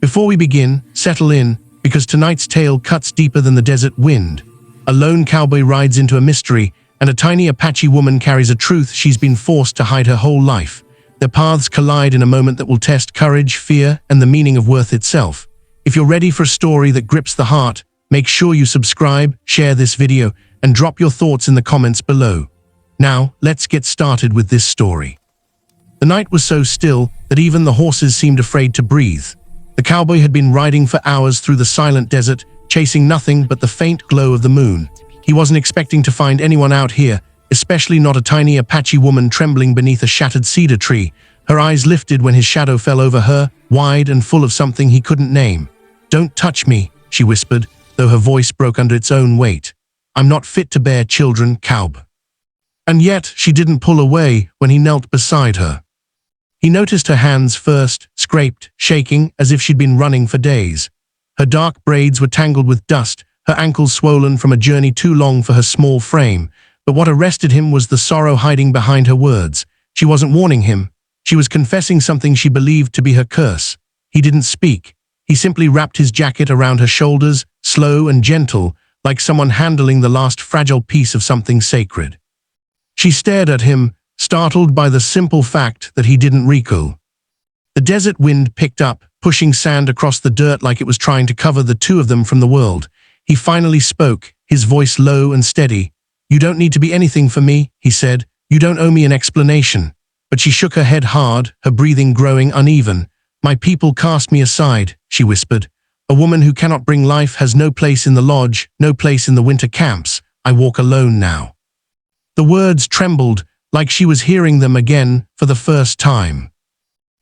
Before we begin, settle in, because tonight's tale cuts deeper than the desert wind. A lone cowboy rides into a mystery, and a tiny Apache woman carries a truth she's been forced to hide her whole life. Their paths collide in a moment that will test courage, fear, and the meaning of worth itself. If you're ready for a story that grips the heart, make sure you subscribe, share this video, and drop your thoughts in the comments below. Now, let's get started with this story. The night was so still that even the horses seemed afraid to breathe. The cowboy had been riding for hours through the silent desert, chasing nothing but the faint glow of the moon. He wasn't expecting to find anyone out here, especially not a tiny Apache woman trembling beneath a shattered cedar tree. Her eyes lifted when his shadow fell over her, wide and full of something he couldn't name. "Don't touch me," she whispered, though her voice broke under its own weight. "I'm not fit to bear children, Cowboy." And yet, she didn't pull away when he knelt beside her. He noticed her hands first, scraped, shaking, as if she'd been running for days. Her dark braids were tangled with dust, her ankles swollen from a journey too long for her small frame. But what arrested him was the sorrow hiding behind her words. She wasn't warning him. She was confessing something she believed to be her curse. He didn't speak. He simply wrapped his jacket around her shoulders, slow and gentle, like someone handling the last fragile piece of something sacred. She stared at him, startled by the simple fact that he didn't recoil. The desert wind picked up, pushing sand across the dirt like it was trying to cover the two of them from the world. He finally spoke, his voice low and steady. "You don't need to be anything for me," he said. "You don't owe me an explanation." But she shook her head hard, her breathing growing uneven. "My people cast me aside," she whispered. "A woman who cannot bring life has no place in the lodge, no place in the winter camps. I walk alone now." The words trembled, like she was hearing them again for the first time.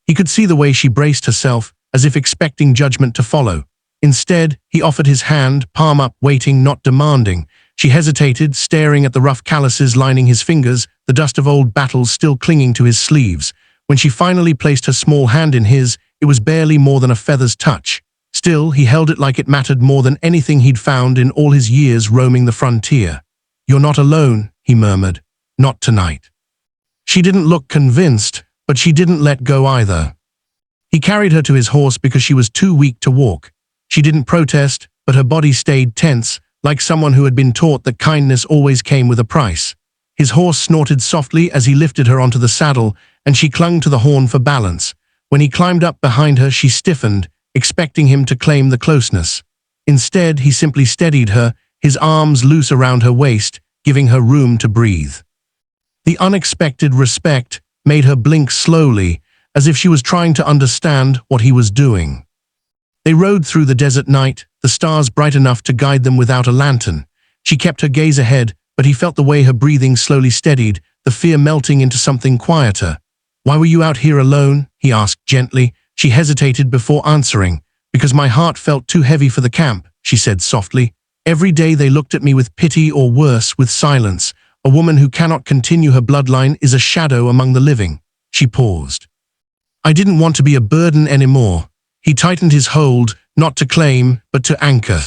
He could see the way she braced herself, as if expecting judgment to follow. Instead, he offered his hand, palm up, waiting, not demanding. She hesitated, staring at the rough calluses lining his fingers, the dust of old battles still clinging to his sleeves. When she finally placed her small hand in his, it was barely more than a feather's touch. Still, he held it like it mattered more than anything he'd found in all his years roaming the frontier. "You're not alone," he murmured. "Not tonight." She didn't look convinced, but she didn't let go either. He carried her to his horse because she was too weak to walk. She didn't protest, but her body stayed tense, like someone who had been taught that kindness always came with a price. His horse snorted softly as he lifted her onto the saddle, and she clung to the horn for balance. When he climbed up behind her, she stiffened, expecting him to claim the closeness. Instead, he simply steadied her, his arms loose around her waist, giving her room to breathe. The unexpected respect made her blink slowly, as if she was trying to understand what he was doing. They rode through the desert night, the stars bright enough to guide them without a lantern. She kept her gaze ahead, but he felt the way her breathing slowly steadied, the fear melting into something quieter. "Why were you out here alone?" he asked gently. She hesitated before answering. "Because my heart felt too heavy for the camp," she said softly. "Every day they looked at me with pity or worse, with silence. A woman who cannot continue her bloodline is a shadow among the living." She paused. "I didn't want to be a burden anymore." He tightened his hold, not to claim, but to anchor.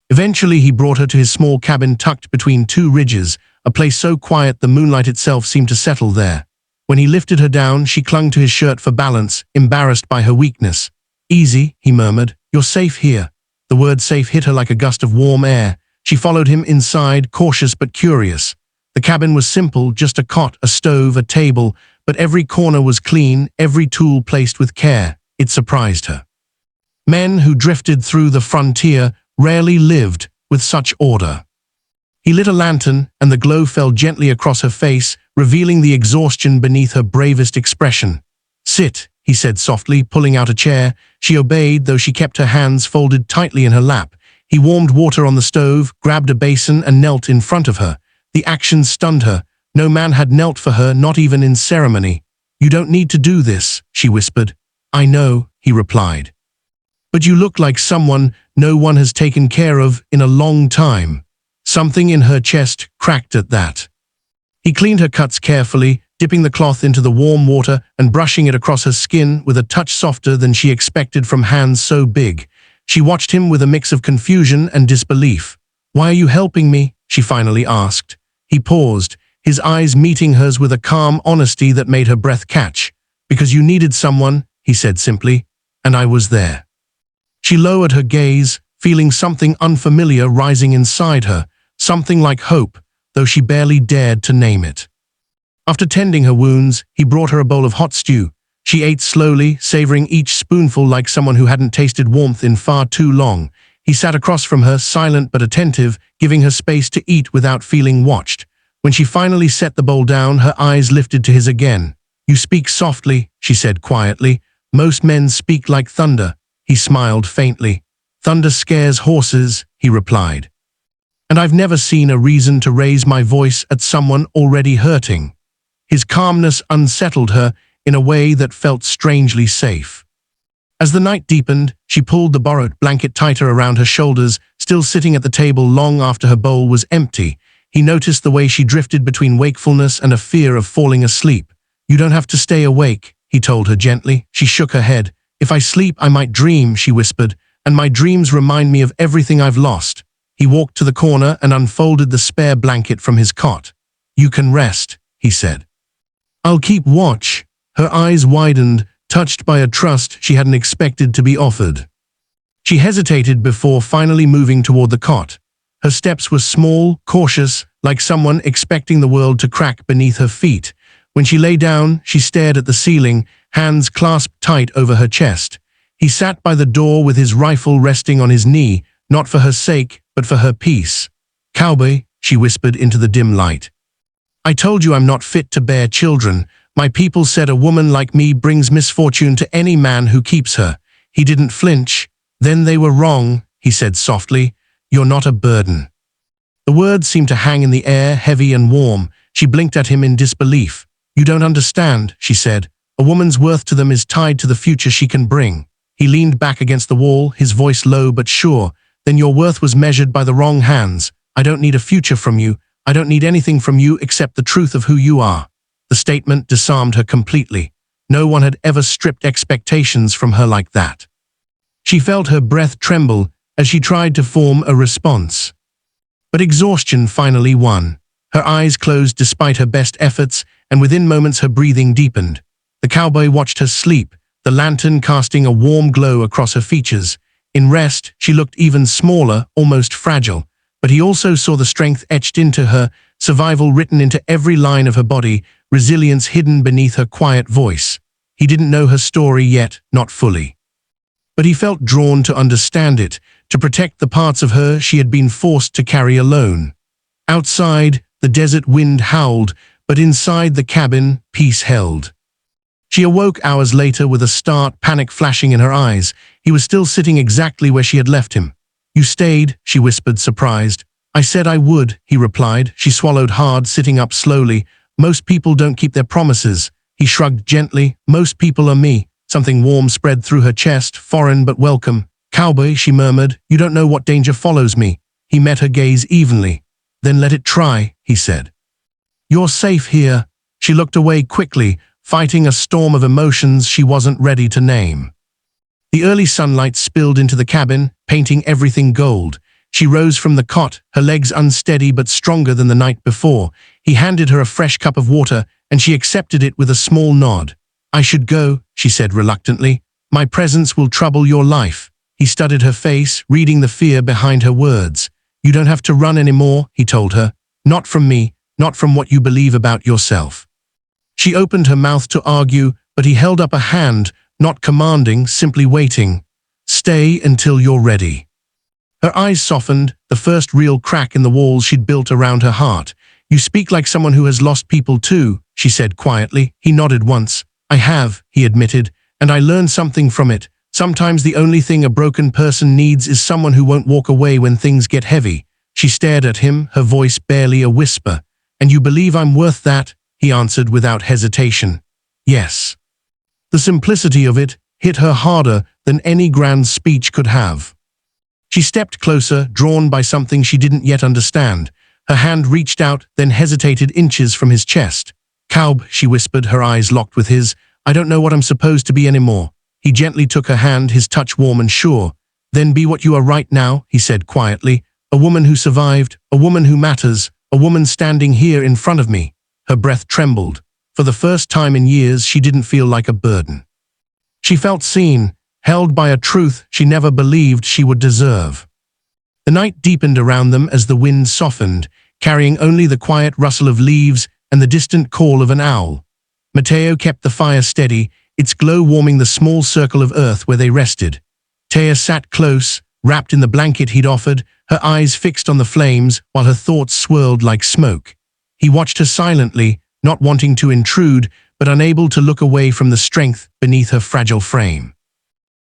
Eventually he brought her to his small cabin tucked between two ridges, a place so quiet the moonlight itself seemed to settle there. When he lifted her down, she clung to his shirt for balance, embarrassed by her weakness. "Easy," he murmured. "You're safe here." The word safe hit her like a gust of warm air. She followed him inside, cautious but curious. The cabin was simple, just a cot, a stove, a table, but every corner was clean, every tool placed with care. It surprised her. Men who drifted through the frontier rarely lived with such order. He lit a lantern, and the glow fell gently across her face, revealing the exhaustion beneath her bravest expression. "Sit," he said softly, pulling out a chair. She obeyed, though she kept her hands folded tightly in her lap. He warmed water on the stove, grabbed a basin, and knelt in front of her. The action stunned her. No man had knelt for her, not even in ceremony. "You don't need to do this," she whispered. "I know," he replied. "But you look like someone no one has taken care of in a long time." Something in her chest cracked at that. He cleaned her cuts carefully, dipping the cloth into the warm water and brushing it across her skin with a touch softer than she expected from hands so big. She watched him with a mix of confusion and disbelief. "Why are you helping me?" she finally asked. He paused, his eyes meeting hers with a calm honesty that made her breath catch. "Because you needed someone," he said simply, "and I was there." She lowered her gaze, feeling something unfamiliar rising inside her, something like hope, though she barely dared to name it. After tending her wounds, he brought her a bowl of hot stew. She ate slowly, savoring each spoonful like someone who hadn't tasted warmth in far too long. He sat across from her, silent but attentive, giving her space to eat without feeling watched. When she finally set the bowl down, her eyes lifted to his again. "You speak softly," she said quietly. "Most men speak like thunder." He smiled faintly. "Thunder scares horses," he replied. "And I've never seen a reason to raise my voice at someone already hurting." His calmness unsettled her in a way that felt strangely safe. As the night deepened, she pulled the borrowed blanket tighter around her shoulders, still sitting at the table long after her bowl was empty. He noticed the way she drifted between wakefulness and a fear of falling asleep. "You don't have to stay awake," he told her gently. She shook her head. "If I sleep, I might dream," she whispered, "and my dreams remind me of everything I've lost." He walked to the corner and unfolded the spare blanket from his cot. "You can rest," he said. "I'll keep watch." Her eyes widened, touched by a trust she hadn't expected to be offered. She hesitated before finally moving toward the cot. Her steps were small, cautious, like someone expecting the world to crack beneath her feet. When she lay down, she stared at the ceiling, hands clasped tight over her chest. He sat by the door with his rifle resting on his knee, not for her sake, but for her peace. "Cowboy," she whispered into the dim light. "I told you I'm not fit to bear children. My people said a woman like me brings misfortune to any man who keeps her." He didn't flinch. "Then they were wrong," he said softly. "You're not a burden." The words seemed to hang in the air, heavy and warm. She blinked at him in disbelief. "You don't understand," she said. "A woman's worth to them is tied to the future she can bring." He leaned back against the wall, his voice low but sure. "Then your worth was measured by the wrong hands. I don't need a future from you. I don't need anything from you except the truth of who you are." The statement disarmed her completely. No one had ever stripped expectations from her like that. She felt her breath tremble as she tried to form a response. But exhaustion finally won. Her eyes closed despite her best efforts, and within moments her breathing deepened. The cowboy watched her sleep, the lantern casting a warm glow across her features. In rest, she looked even smaller, almost fragile, but he also saw the strength etched into her, survival written into every line of her body, resilience hidden beneath her quiet voice. He didn't know her story yet, not fully. But he felt drawn to understand it, to protect the parts of her she had been forced to carry alone. Outside, the desert wind howled, but inside the cabin, peace held. She awoke hours later with a start, panic flashing in her eyes. He was still sitting exactly where she had left him. "You stayed," she whispered, surprised. "I said I would," he replied. She swallowed hard, sitting up slowly. "Most people don't keep their promises." He shrugged gently. "Most people are me." Something warm spread through her chest, foreign but welcome. "Cowboy," she murmured, "you don't know what danger follows me." He met her gaze evenly. "Then let it try," he said. "You're safe here." She looked away quickly, fighting a storm of emotions she wasn't ready to name. The early sunlight spilled into the cabin, painting everything gold. She rose from the cot, her legs unsteady but stronger than the night before. He handed her a fresh cup of water, and she accepted it with a small nod. "I should go," she said reluctantly. "My presence will trouble your life." He studied her face, reading the fear behind her words. "You don't have to run anymore," he told her. "Not from me, not from what you believe about yourself." She opened her mouth to argue, but he held up a hand, not commanding, simply waiting. "Stay until you're ready." Her eyes softened, the first real crack in the walls she'd built around her heart. "You speak like someone who has lost people too," she said quietly. He nodded once. "I have," he admitted, "and I learned something from it. Sometimes the only thing a broken person needs is someone who won't walk away when things get heavy." She stared at him, her voice barely a whisper. "And you believe I'm worth that?" he answered without hesitation. "Yes." The simplicity of it hit her harder than any grand speech could have. She stepped closer, drawn by something she didn't yet understand. Her hand reached out, then hesitated inches from his chest. "Cowb," she whispered, her eyes locked with his. "I don't know what I'm supposed to be anymore." He gently took her hand, his touch warm and sure. "Then be what you are right now," he said quietly. "A woman who survived, a woman who matters, a woman standing here in front of me." Her breath trembled. For the first time in years, she didn't feel like a burden. She felt seen, held by a truth she never believed she would deserve. The night deepened around them as the wind softened, carrying only the quiet rustle of leaves and the distant call of an owl. Mateo kept the fire steady, its glow warming the small circle of earth where they rested. Taya sat close, wrapped in the blanket he'd offered, her eyes fixed on the flames while her thoughts swirled like smoke. He watched her silently, not wanting to intrude, but unable to look away from the strength beneath her fragile frame.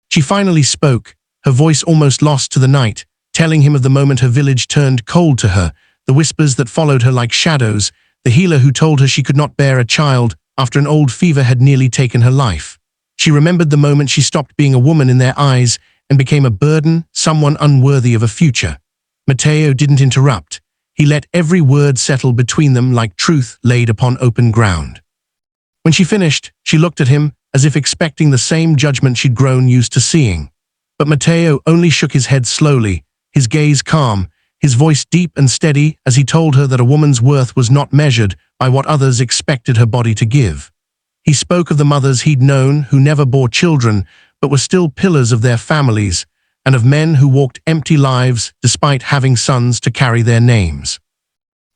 She finally spoke, her voice almost lost to the night, telling him of the moment her village turned cold to her, the whispers that followed her like shadows, the healer who told her she could not bear a child after an old fever had nearly taken her life. She remembered the moment she stopped being a woman in their eyes and became a burden, someone unworthy of a future. Mateo didn't interrupt. He let every word settle between them like truth laid upon open ground. When she finished, she looked at him as if expecting the same judgment she'd grown used to seeing. But Mateo only shook his head slowly, his gaze calm, his voice deep and steady as he told her that a woman's worth was not measured by what others expected her body to give. He spoke of the mothers he'd known who never bore children but were still pillars of their families, and of men who walked empty lives despite having sons to carry their names.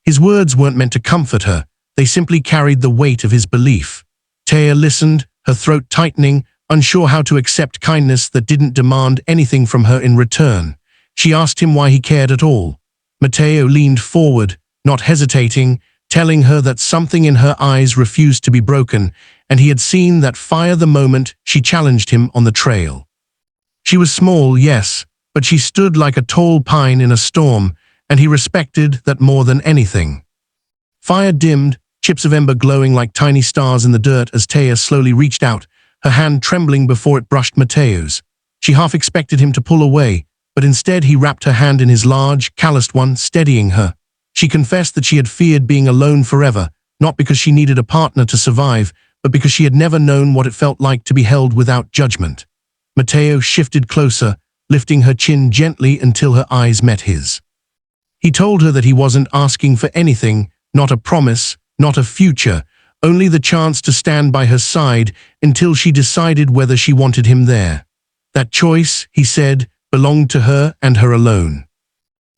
His words weren't meant to comfort her, they simply carried the weight of his belief. Taya listened, her throat tightening, unsure how to accept kindness that didn't demand anything from her in return. She asked him why he cared at all. Mateo leaned forward, not hesitating, telling her that something in her eyes refused to be broken, and he had seen that fire the moment she challenged him on the trail. She was small, yes, but she stood like a tall pine in a storm, and he respected that more than anything. Fire dimmed, chips of ember glowing like tiny stars in the dirt as Taya slowly reached out, her hand trembling before it brushed Mateo's. She half expected him to pull away, but instead he wrapped her hand in his large, calloused one, steadying her. She confessed that she had feared being alone forever, not because she needed a partner to survive, but because she had never known what it felt like to be held without judgment. Mateo shifted closer, lifting her chin gently until her eyes met his. He told her that he wasn't asking for anything, not a promise, not a future, only the chance to stand by her side until she decided whether she wanted him there. That choice, he said, belonged to her and her alone.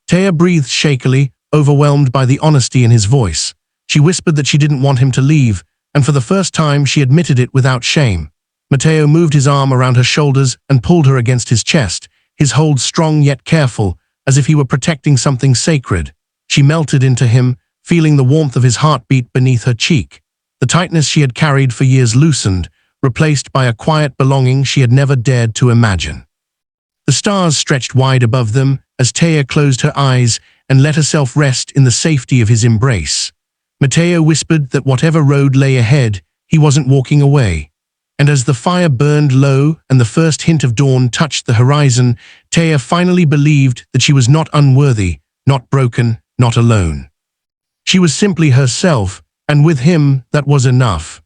Taya breathed shakily, overwhelmed by the honesty in his voice. She whispered that she didn't want him to leave, and for the first time she admitted it without shame. Mateo moved his arm around her shoulders and pulled her against his chest, his hold strong yet careful, as if he were protecting something sacred. She melted into him, feeling the warmth of his heartbeat beneath her cheek. The tightness she had carried for years loosened, replaced by a quiet belonging she had never dared to imagine. The stars stretched wide above them as Taya closed her eyes and let herself rest in the safety of his embrace. Mateo whispered that whatever road lay ahead, he wasn't walking away. And as the fire burned low and the first hint of dawn touched the horizon, Taya finally believed that she was not unworthy, not broken, not alone. She was simply herself, and with him that was enough.